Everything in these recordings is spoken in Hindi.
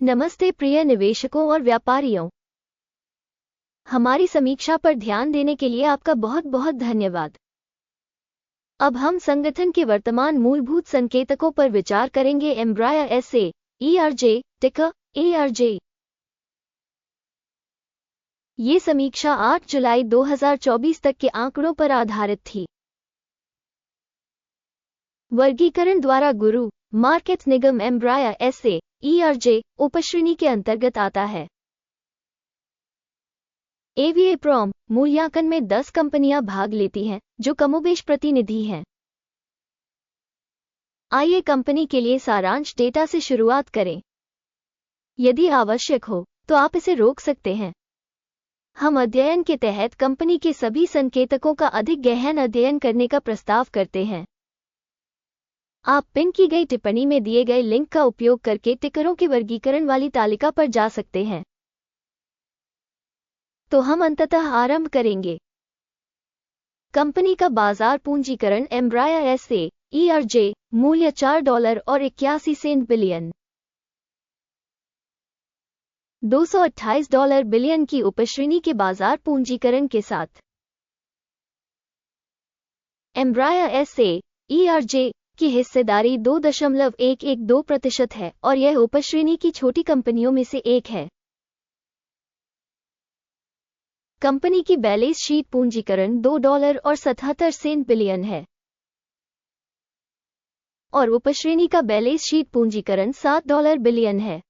नमस्ते प्रिय निवेशकों और व्यापारियों, हमारी समीक्षा पर ध्यान देने के लिए आपका बहुत बहुत धन्यवाद। अब हम संगठन के वर्तमान मूलभूत संकेतकों पर विचार करेंगे। एम्ब्राया एसए ERJ, टिकर ARJ। ये समीक्षा 8 जुलाई 2024 तक के आंकड़ों पर आधारित थी। वर्गीकरण द्वारा गुरु मार्केट निगम एम्ब्राया एसए ERJ उपश्रेणी के अंतर्गत आता है। एवीए प्रॉम मूल्यांकन में 10 कंपनियां भाग लेती हैं जो कमोबेश प्रतिनिधि हैं। आइए कंपनी के लिए सारांश डेटा से शुरुआत करें। यदि आवश्यक हो तो आप इसे रोक सकते हैं। हम अध्ययन के तहत कंपनी के सभी संकेतकों का अधिक गहन अध्ययन करने का प्रस्ताव करते हैं। आप पिन की गई टिप्पणी में दिए गए लिंक का उपयोग करके टिकरों के वर्गीकरण वाली तालिका पर जा सकते हैं। तो हम अंततः आरंभ करेंगे। कंपनी का बाजार पूंजीकरण एम्ब्राया एसए ERJ मूल्य $4.81 बिलियन, $228 बिलियन की उपश्रेणी के बाजार पूंजीकरण के साथ। एम्ब्राया एसए ERJ की हिस्सेदारी 2.112% है और यह उपश्रेणी की छोटी कंपनियों में से एक है। कंपनी की बैलेंस शीट पूंजीकरण $2.77 बिलियन है और उपश्रेणी का बैलेंस शीट पूंजीकरण $7 बिलियन है।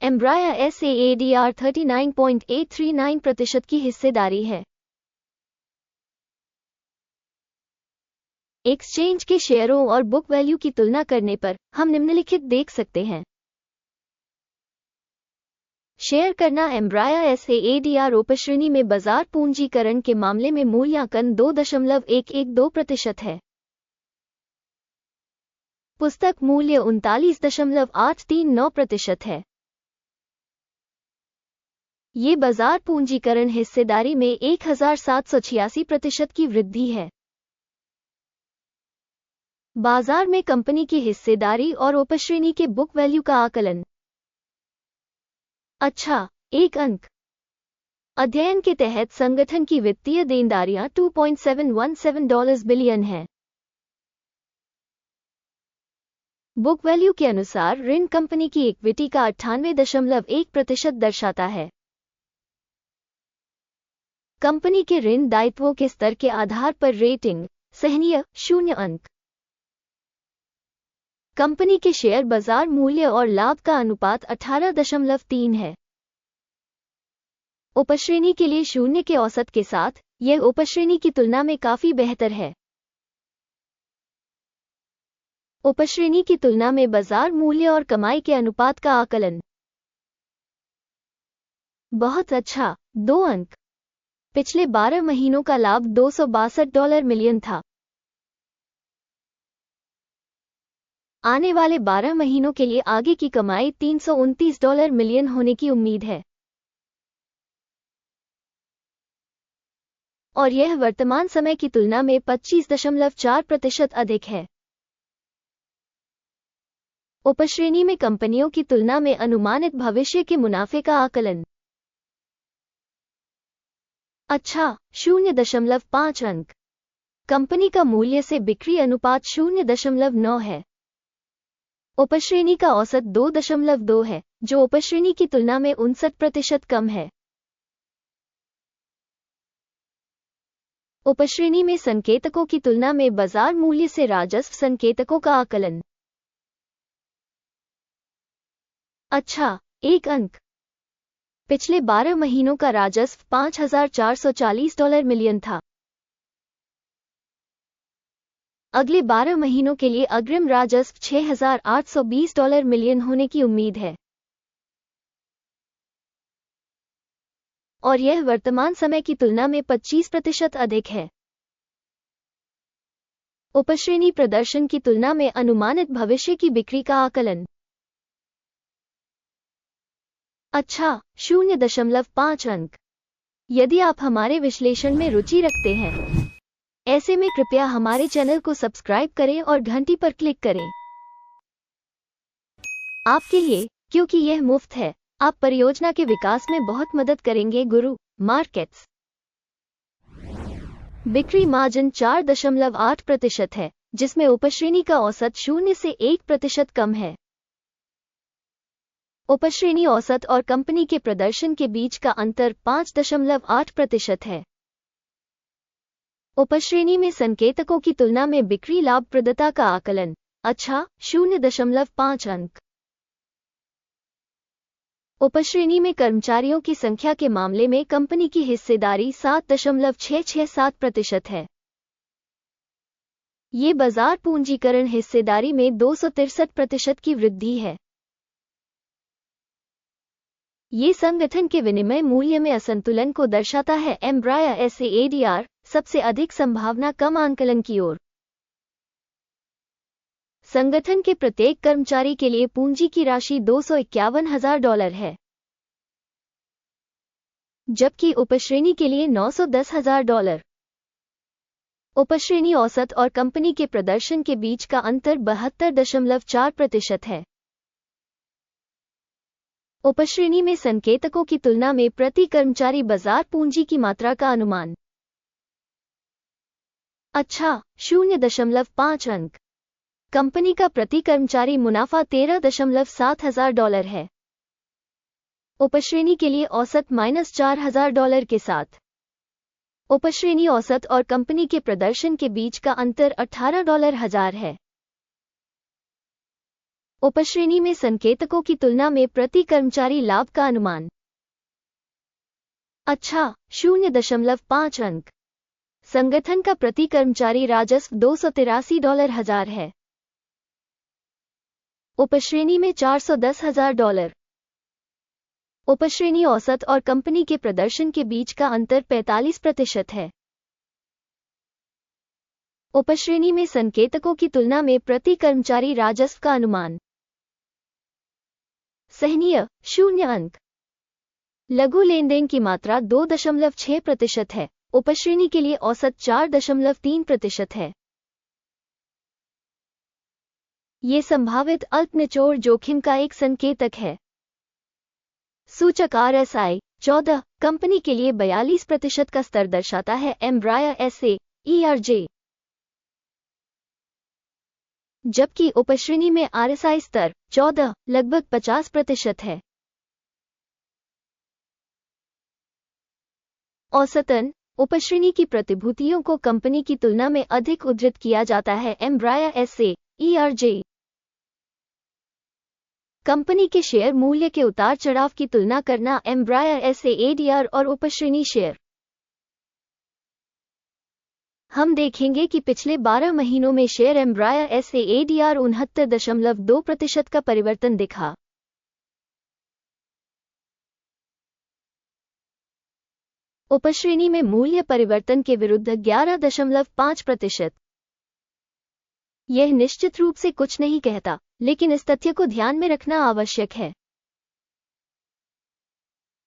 एम्ब्राया एसए ADR 39.839% की हिस्सेदारी है। एक्सचेंज के शेयरों और बुक वैल्यू की तुलना करने पर हम निम्नलिखित देख सकते हैं। शेयर करना एम्ब्राया एसए ADR उपश्रेणी में बाजार पूंजीकरण के मामले में मूल्यांकन 2.112% है। पुस्तक मूल्य 39.839% है। ये बाजार पूंजीकरण हिस्सेदारी में 1786% की वृद्धि है। बाजार में कंपनी की हिस्सेदारी और उपश्रेणी के बुक वैल्यू का आकलन। अच्छा, 1 अंक। अध्ययन के तहत संगठन की वित्तीय देनदारियां $2.717 बिलियन है। बुक वैल्यू के अनुसार ऋण कंपनी की इक्विटी का 98.1% दर्शाता है। कंपनी के ऋण दायित्वों के स्तर के आधार पर रेटिंग सहनीय 0 अंक। कंपनी के शेयर बाजार मूल्य और लाभ का अनुपात 18.3 है। उपश्रेणी के लिए 0 के औसत के साथ यह उपश्रेणी की तुलना में काफी बेहतर है। उपश्रेणी की तुलना में बाजार मूल्य और कमाई के अनुपात का आकलन। बहुत अच्छा, 2 अंक। पिछले 12 महीनों का लाभ $262 मिलियन था। आने वाले 12 महीनों के लिए आगे की कमाई $329 मिलियन होने की उम्मीद है और यह वर्तमान समय की तुलना में 25.4% अधिक है। उपश्रेणी में कंपनियों की तुलना में अनुमानित भविष्य के मुनाफे का आकलन। अच्छा, 0.5 अंक। कंपनी का मूल्य से बिक्री अनुपात 0.9 है। उपश्रेणी का औसत 2.2 है, जो उपश्रेणी की तुलना में 59% कम है। उपश्रेणी में संकेतकों की तुलना में बाजार मूल्य से राजस्व संकेतकों का आकलन। अच्छा, 1 अंक। पिछले 12 महीनों का राजस्व $5,440 मिलियन था। अगले 12 महीनों के लिए अग्रिम राजस्व $6,820 मिलियन होने की उम्मीद है और यह वर्तमान समय की तुलना में 25% अधिक है। उपश्रेणी प्रदर्शन की तुलना में अनुमानित भविष्य की बिक्री का आकलन। अच्छा, 0.5 अंक। यदि आप हमारे विश्लेषण में रुचि रखते हैं, ऐसे में कृपया हमारे चैनल को सब्सक्राइब करें और घंटी पर क्लिक करें। आपके लिए, क्योंकि यह मुफ्त है, आप परियोजना के विकास में बहुत मदद करेंगे। गुरु मार्केट्स बिक्री मार्जिन 4.8% है, जिसमें उपश्रेणी का औसत 0 से 1% कम है। उपश्रेणी औसत और कंपनी के प्रदर्शन के बीच का अंतर 5.8% है। उपश्रेणी में संकेतकों की तुलना में बिक्री लाभप्रदता का आकलन अच्छा 0.5 अंक। उपश्रेणी में कर्मचारियों की संख्या के मामले में कंपनी की हिस्सेदारी 7.667% है। ये बाजार पूंजीकरण हिस्सेदारी में 263% की वृद्धि है। ये संगठन के विनिमय मूल्य में असंतुलन को दर्शाता है। एम्ब्राया SAADR सबसे अधिक संभावना कम आंकलन की ओर। संगठन के प्रत्येक कर्मचारी के लिए पूंजी की राशि $251,000 है, जबकि उपश्रेणी के लिए $910,000। उपश्रेणी औसत और कंपनी के प्रदर्शन के बीच का अंतर 72.4% है। उपश्रेणी में संकेतकों की तुलना में प्रति कर्मचारी बाजार पूंजी की मात्रा का अनुमान अच्छा 0.5 अंक। कंपनी का प्रति कर्मचारी मुनाफा $13,700 है। उपश्रेणी के लिए औसत $4,000 के साथ। उपश्रेणी औसत और कंपनी के प्रदर्शन के बीच का अंतर $18,000 है। उपश्रेणी में संकेतकों की तुलना में प्रति कर्मचारी लाभ का अनुमान अच्छा 0.5 अंक। संगठन का प्रति कर्मचारी राजस्व $283,000 है। उपश्रेणी में $410,000। उपश्रेणी औसत और कंपनी के प्रदर्शन के बीच का अंतर 45% है। उपश्रेणी में संकेतकों की तुलना में प्रति कर्मचारी राजस्व का अनुमान सहनीय 0 अंक। लघु लेनदेन की मात्रा 2.6% है। उपश्रेणी के लिए औसत 4.3% है। ये संभावित अल्प निचोड़ जोखिम का एक संकेतक है। सूचक RSI 14 कंपनी के लिए 42% का स्तर दर्शाता है। एम्ब्राया SAERJ जबकि उपश्रेणी में RSI स्तर 14 लगभग 50% है। औसतन उपश्रेणी की प्रतिभूतियों को कंपनी की तुलना में अधिक उद्धृत किया जाता है। एम्ब्राया SAERJ कंपनी के शेयर मूल्य के उतार चढ़ाव की तुलना करना। एम्ब्राया SAADR और उपश्रेणी शेयर। हम देखेंगे कि पिछले 12 महीनों में शेयर एम्ब्राया SAADR 69.2% का परिवर्तन दिखा। उपश्रेणी में मूल्य परिवर्तन के विरुद्ध 11.5%। यह निश्चित रूप से कुछ नहीं कहता, लेकिन इस तथ्य को ध्यान में रखना आवश्यक है।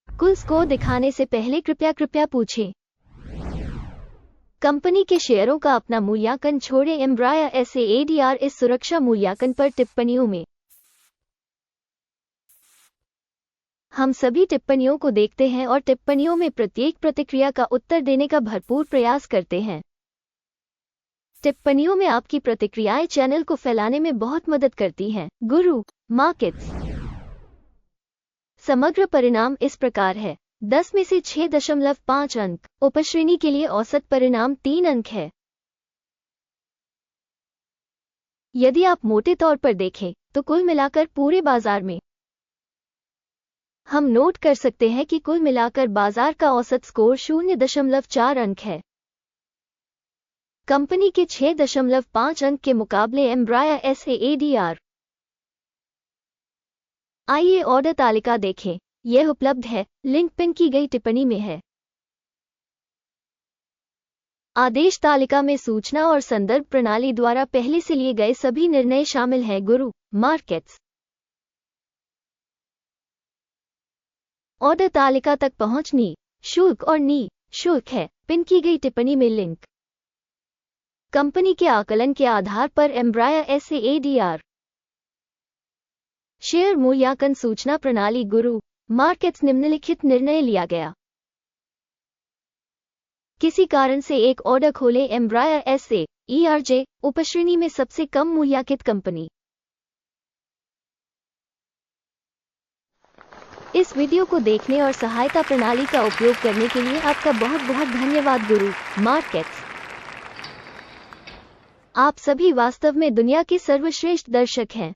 कुल स्कोर दिखाने से पहले कृपया पूछें। कंपनी के शेयरों का अपना मूल्यांकन छोड़ें। एम्ब्राया SAADR इस सुरक्षा मूल्यांकन पर टिप्पणियों में हम सभी टिप्पणियों को देखते हैं और टिप्पणियों में प्रत्येक प्रतिक्रिया का उत्तर देने का भरपूर प्रयास करते हैं। टिप्पणियों में आपकी प्रतिक्रियाएं चैनल को फैलाने में बहुत मदद करती हैं। गुरु मार्केट्स समग्र परिणाम इस प्रकार है। 10 में से 6.5 अंक। उपश्रेणी के लिए औसत परिणाम 3 अंक है। यदि आप मोटे तौर पर देखें तो कुल मिलाकर पूरे बाजार में हम नोट कर सकते हैं कि कुल मिलाकर बाजार का औसत स्कोर 0.4 अंक है। कंपनी के 6.5 अंक के मुकाबले एम्ब्राया SAADR। आइए ऑर्डर तालिका देखें। यह उपलब्ध है, लिंक पिन की गई टिप्पणी में है। आदेश तालिका में सूचना और संदर्भ प्रणाली द्वारा पहले से लिए गए सभी निर्णय शामिल हैं। गुरु मार्केट्स ऑर्डर तालिका तक पहुंच नि शुल्क और नि शुल्क है। पिन की गई टिप्पणी में लिंक। कंपनी के आकलन के आधार पर एम्ब्राया SAADR शेयर मूल्यांकन सूचना प्रणाली गुरु मार्केट्स निम्नलिखित निर्णय लिया गया। किसी कारण से एक ऑर्डर खोले एम्ब्रायर SA ERJ उपश्रेणी में सबसे कम मूल्यांकित कंपनी। इस वीडियो को देखने और सहायता प्रणाली का उपयोग करने के लिए आपका बहुत बहुत धन्यवाद गुरु मार्केट्स। आप सभी वास्तव में दुनिया के सर्वश्रेष्ठ दर्शक हैं।